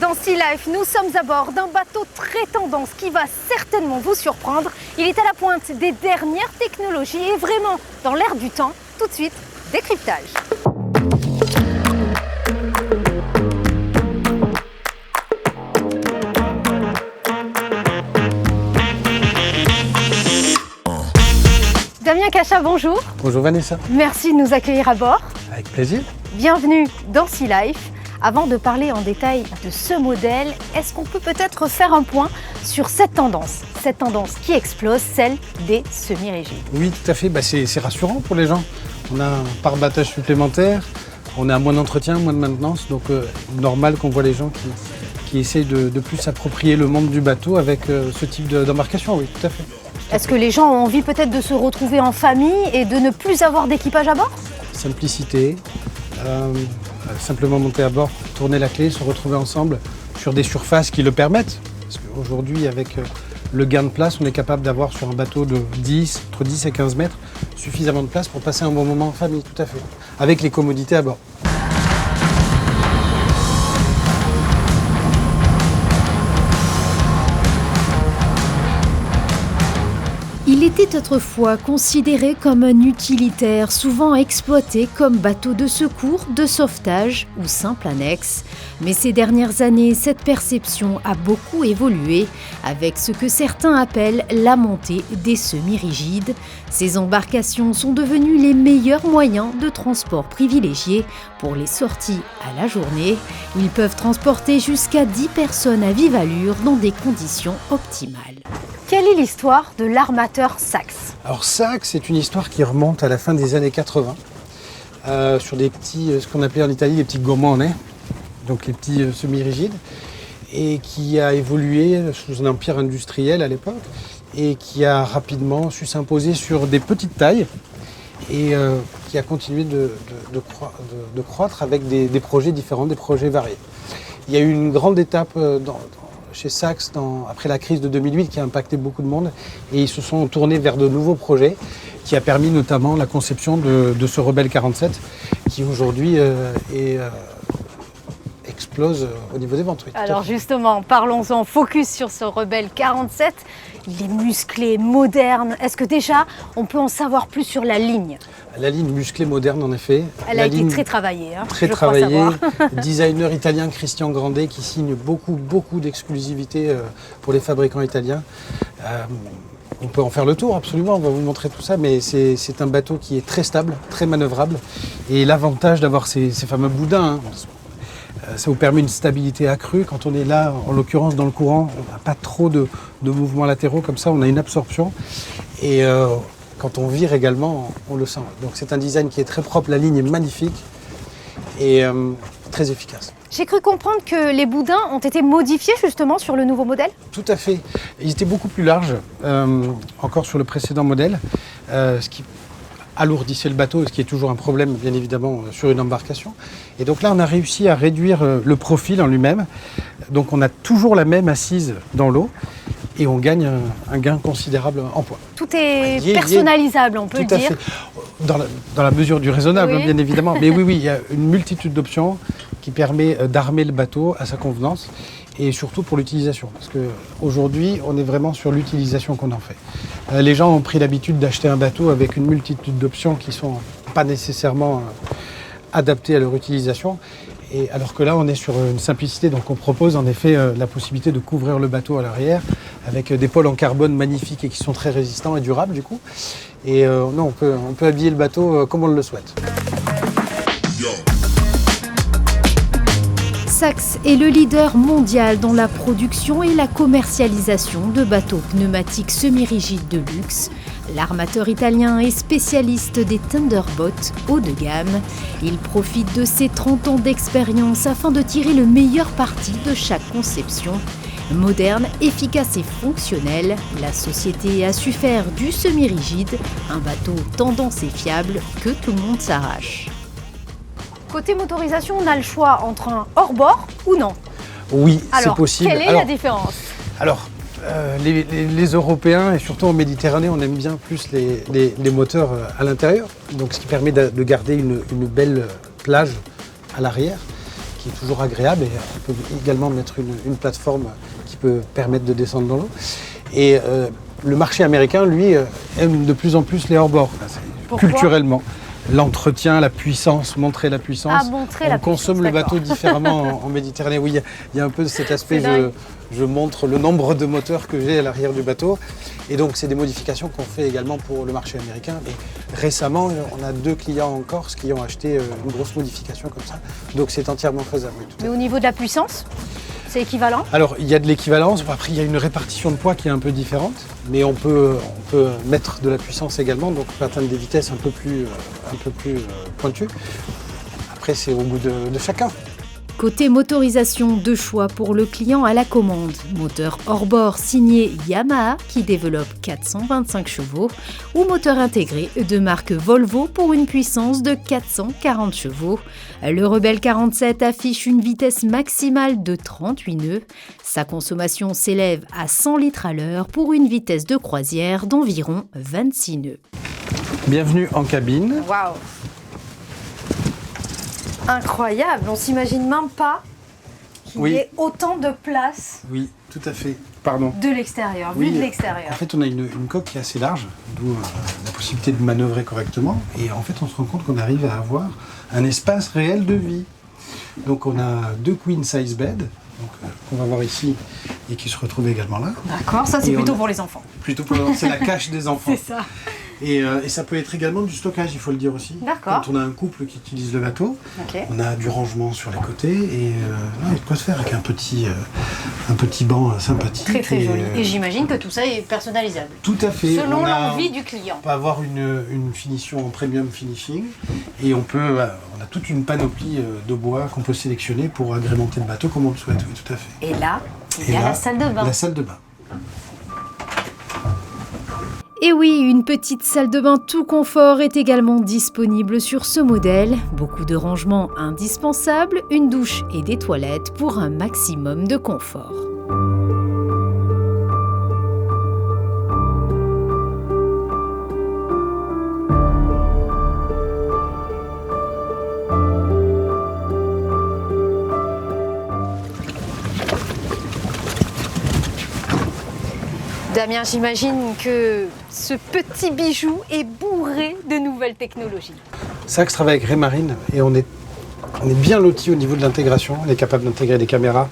Dans Sea Life, nous sommes à bord d'un bateau très tendance qui va certainement vous surprendre. Il est à la pointe des dernières technologies et vraiment dans l'air du temps. Tout de suite, décryptage. Damien Cachat, bonjour. Bonjour Vanessa. Merci de nous accueillir à bord. Avec plaisir. Bienvenue dans Sea Life. Avant de parler en détail de ce modèle, est-ce qu'on peut peut-être faire un point sur cette tendance qui explose, celle des semi-rigides? Oui, tout à fait. C'est rassurant pour les gens. On a un pare-battage supplémentaire, on a moins d'entretien, moins de maintenance, donc normal qu'on voit les gens qui essayent de plus s'approprier le monde du bateau avec ce type d'embarcation, oui, tout à fait. Est-ce que les gens ont envie peut-être de se retrouver en famille et de ne plus avoir d'équipage à bord? Simplicité, simplement monter à bord, tourner la clé, se retrouver ensemble sur des surfaces qui le permettent. Parce qu'aujourd'hui, avec le gain de place, on est capable d'avoir sur un bateau de entre 10 et 15 mètres suffisamment de place pour passer un bon moment en famille, tout à fait, avec les commodités à bord. Il était autrefois considéré comme un utilitaire, souvent exploité comme bateau de secours, de sauvetage ou simple annexe. Mais ces dernières années, cette perception a beaucoup évolué avec ce que certains appellent la montée des semi-rigides. Ces embarcations sont devenues les meilleurs moyens de transport privilégiés pour les sorties à la journée. Ils peuvent transporter jusqu'à 10 personnes à vive allure dans des conditions optimales. Quelle est l'histoire de l'armateur Sachs? Alors Sachs, c'est une histoire qui remonte à la fin des années 80, sur des petits, ce qu'on appelait en Italie les petits gommone, donc les petits semi-rigides, et qui a évolué sous un empire industriel à l'époque, et qui a rapidement su s'imposer sur des petites tailles, et qui a continué de croître avec des projets différents, des projets variés. Il y a eu une grande étape chez Sachs après la crise de 2008 qui a impacté beaucoup de monde, et ils se sont tournés vers de nouveaux projets qui a permis notamment la conception de ce Rebelle 47 qui aujourd'hui explose au niveau des ventes. Oui, alors justement, parlons-en, focus sur ce Rebelle 47. Il est musclé, moderne. Est-ce que déjà, on peut en savoir plus sur la ligne? La ligne musclée moderne, en effet. Elle a été très travaillée. Très travaillée. Designer italien Christian Grande qui signe beaucoup d'exclusivité pour les fabricants italiens. On peut en faire le tour, absolument, on va vous montrer tout ça, mais c'est un bateau qui est très stable, très manœuvrable. Et l'avantage d'avoir ces fameux boudins, ça vous permet une stabilité accrue. Quand on est là, en l'occurrence dans le courant, on n'a pas trop de mouvements latéraux, comme ça on a une absorption. Et quand on vire également, on le sent. Donc c'est un design qui est très propre, la ligne est magnifique et très efficace. J'ai cru comprendre que les boudins ont été modifiés justement sur le nouveau modèle? Tout à fait. Ils étaient beaucoup plus larges, encore sur le précédent modèle, ce qui alourdissait le bateau, ce qui est toujours un problème bien évidemment sur une embarcation. Et donc là on a réussi à réduire le profil en lui-même. Donc on a toujours la même assise dans l'eau et on gagne un gain considérable en poids. Tout est personnalisable, on peut le dire. Dans la mesure du raisonnable, oui. Bien évidemment. Mais oui, il y a une multitude d'options qui permet d'armer le bateau à sa convenance et surtout pour l'utilisation. Parce qu'aujourd'hui, on est vraiment sur l'utilisation qu'on en fait. Les gens ont pris l'habitude d'acheter un bateau avec une multitude d'options qui ne sont pas nécessairement adaptées à leur utilisation. Et alors que là, on est sur une simplicité, donc on propose en effet la possibilité de couvrir le bateau à l'arrière avec des pôles en carbone magnifiques et qui sont très résistants et durables du coup. Et non, on peut habiller le bateau comme on le souhaite. Sachs est le leader mondial dans la production et la commercialisation de bateaux pneumatiques semi-rigides de luxe. L'armateur italien est spécialiste des Thunderbolt haut de gamme. Il profite de ses 30 ans d'expérience afin de tirer le meilleur parti de chaque conception. Moderne, efficace et fonctionnel, la société a su faire du semi-rigide un bateau tendance et fiable que tout le monde s'arrache. Côté motorisation, on a le choix entre un hors-bord ou non? Oui, c'est possible. Quelle est la différence? Alors, les Européens, et surtout en Méditerranée, on aime bien plus les moteurs à l'intérieur, donc ce qui permet de garder une belle plage à l'arrière, qui est toujours agréable. Et on peut également mettre une plateforme qui peut permettre de descendre dans l'eau. Et le marché américain, lui, aime de plus en plus les hors-bord, culturellement. L'entretien, la puissance, montrer la puissance. On consomme le bateau différemment en Méditerranée. Oui, il y a un peu de cet aspect, je montre le nombre de moteurs que j'ai à l'arrière du bateau. Et donc, c'est des modifications qu'on fait également pour le marché américain. Et récemment, on a 2 clients en Corse qui ont acheté une grosse modification comme ça. Donc, c'est entièrement faisable. Oui, mais au niveau de la puissance, c'est équivalent? Alors, il y a de l'équivalence. Après, il y a une répartition de poids qui est un peu différente. Mais on peut mettre de la puissance également. Donc, on peut atteindre des vitesses un peu plus pointues. Après, c'est au goût de chacun. Côté motorisation, 2 choix pour le client à la commande. Moteur hors-bord signé Yamaha qui développe 425 chevaux ou moteur intégré de marque Volvo pour une puissance de 440 chevaux. Le Rebelle 47 affiche une vitesse maximale de 38 nœuds. Sa consommation s'élève à 100 litres à l'heure pour une vitesse de croisière d'environ 26 nœuds. Bienvenue en cabine. Waouh! Incroyable, on s'imagine même pas qu'il y ait autant de place. Oui, tout à fait. Pardon. De l'extérieur, vu de l'extérieur. En fait, on a une coque qui est assez large, d'où la possibilité de manœuvrer correctement. Et en fait, on se rend compte qu'on arrive à avoir un espace réel de vie. Donc, on a 2 queen size beds, qu'on va voir ici et qui se retrouvent également là. D'accord, ça c'est plutôt pour les enfants. Plutôt pour c'est la cache des enfants. C'est ça. Et ça peut être également du stockage, il faut le dire aussi. D'accord. Quand on a un couple qui utilise le bateau, on a du rangement sur les côtés et il y a de quoi se faire avec un petit banc sympathique. Très très joli. Et j'imagine que tout ça est personnalisable. Tout à fait. Selon l'envie du client. On peut avoir une finition en premium finishing et on a toute une panoplie de bois qu'on peut sélectionner pour agrémenter le bateau comme on le souhaite. Oui, tout à fait. Et là, il y a la salle de bain. La salle de bain. Et oui, une petite salle de bain tout confort est également disponible sur ce modèle. Beaucoup de rangements indispensables, une douche et des toilettes pour un maximum de confort. Damien, j'imagine que ce petit bijou est bourré de nouvelles technologies. Sax travaille avec Raymarine et on est bien loti au niveau de l'intégration. On est capable d'intégrer des caméras,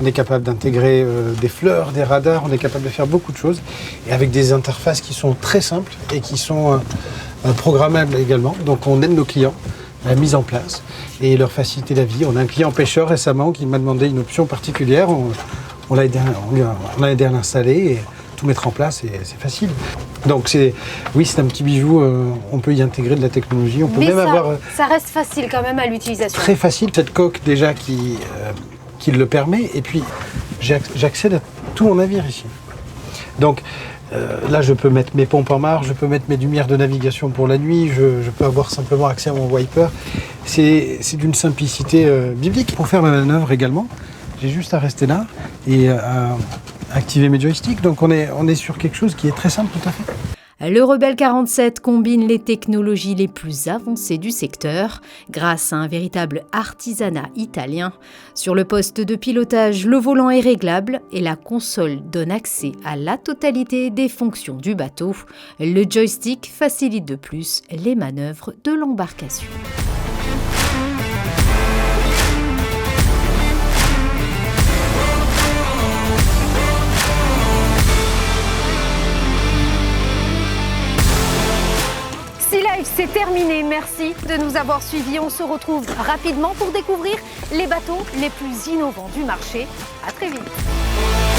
on est capable d'intégrer des fleurs, des radars, on est capable de faire beaucoup de choses. Et avec des interfaces qui sont très simples et qui sont programmables également. Donc on aide nos clients à la mise en place et leur faciliter la vie. On a un client pêcheur récemment qui m'a demandé une option particulière. On l'a aidé à l'installer et tout mettre en place et c'est facile. Donc c'est un petit bijou, on peut y intégrer de la technologie. On peut même avoir. Ça reste facile quand même à l'utilisation. Très facile, cette coque déjà qui le permet. Et puis j'accède à tout mon navire ici. Donc là je peux mettre mes pompes en marche, je peux mettre mes lumières de navigation pour la nuit, je peux avoir simplement accès à mon wiper. C'est d'une simplicité biblique. Pour faire ma manœuvre également, j'ai juste à rester là et à activer mes joysticks. Donc on est sur quelque chose qui est très simple tout à fait. Le Rebelle 47 combine les technologies les plus avancées du secteur grâce à un véritable artisanat italien. Sur le poste de pilotage, le volant est réglable et la console donne accès à la totalité des fonctions du bateau. Le joystick facilite de plus les manœuvres de l'embarcation. C'est terminé, merci de nous avoir suivis. On se retrouve rapidement pour découvrir les bateaux les plus innovants du marché. À très vite.